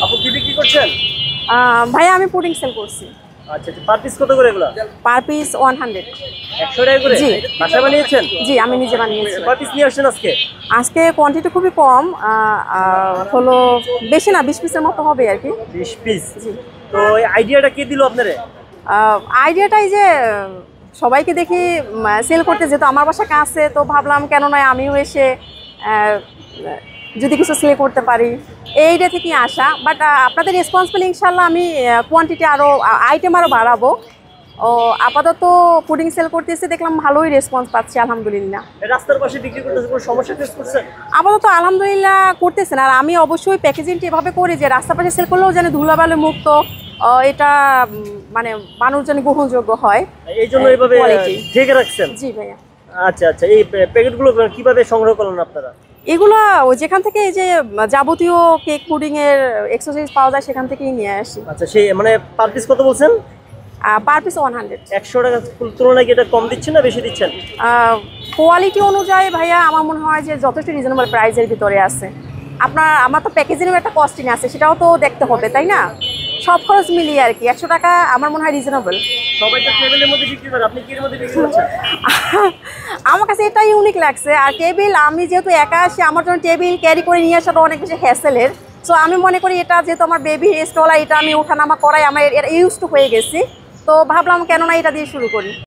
আপু কি বিক্রি করছেন? ভাইয়া আমি পুডিং সেল করছি। আচ্ছা আচ্ছা, পার পিস কত করে এগুলো? Per piece 100। 100 টাকা করে? জি। বাসায় বানিয়েছেন? জি, আমি নিজে বানিয়েছি। কয় পিস নিয়ে আসছেন আজকে? আজকে কোয়ান্টিটি খুবই কম, হলো বেশি না, 20 পিসের মতো হবে আর কি। 20 পিস। জি। তো এই আইডিয়াটা কে দিল আপনারে? আইডিয়াটাই যে সবাইকে দেখি সেল করতে, যেহেতু আমার বাসা কাছে, তো ভাবলাম কেন নয় আমিও এসে আহ, যদি কিছু সেল করতে পারি, এইটা থেকেই আসা। বাট আপনাদের রেসপন্সিবল, ইনশাল্লাহ আমি কোয়ান্টিটি আরও, আইটেম আরও বাড়াবো। ও আপাতত পুডিং সেল করতেছি, দেখলাম ভালোই রেসপন্স পাচ্ছি, আলহামদুলিল্লাহ। রাস্তার পাশে বিক্রি করতেছে, কোনো সমস্যা ফেস করছেন? আপাতত আলহামদুলিল্লাহ করতেছেন। আর আমি অবশ্যই প্যাকেজিংটা এভাবে করি যে রাস্তা পাশে সেল করলেও যেন ধুলাবালি মুক্ত, এটা মানে মানুষ যেন গ্রহণযোগ্য হয়, এই জন্য এইভাবে কোয়ালিটি। ঢেকে রাখছেন? জি ভাইয়া। আচ্ছা আচ্ছা, এই প্যাকেটগুলো কিভাবে সংগ্রহ করলেন আপনারা? এগুলো যেখান থেকে এই যে যাবতীয় কেক পুডিং এর এক্সেসরিজ পাওয়া যায় সেখান থেকেই নিয়ে আসি। আচ্ছা, সেই মানে পার পিস কত বলছেন? Per piece 100। 100 টাকা তুলনায় কি এটা কম দিচ্ছেন না বেশি দিচ্ছেন? কোয়ালিটি অনুযায়ী ভাইয়া আমার মনে হয় যে যথেষ্ট রিজনেবল প্রাইসের ভিতরে আছে। আমার তো প্যাকেজিংয়ের একটা কস্টিং আছে, সেটাও তো দেখতে হবে, তাই না? সব খরচ মিলিয়ে আর কি 100 টাকা আমার মনে হয় রিজনেবল। সবাই তো টেবিলের মধ্যে বিক্রি করে, আপনি কি এর মধ্যে বিক্রি করছেন? আমার কাছে এটা ইউনিক লাগছে। আর টেবিল, আমি যেহেতু একা আসি, আমার জন্য টেবিল ক্যারি করে নিয়ে আসাটা অনেক বেশি হ্যাসেলের। সো আমি মনে করি এটা যেহেতু আমার বেবি স্টল, এটা আমি ওঠানামা করাই, আমার এটা ইউজ টু হয়ে গেছি, তো ভাবলাম কেননা এটা দিয়ে শুরু করি।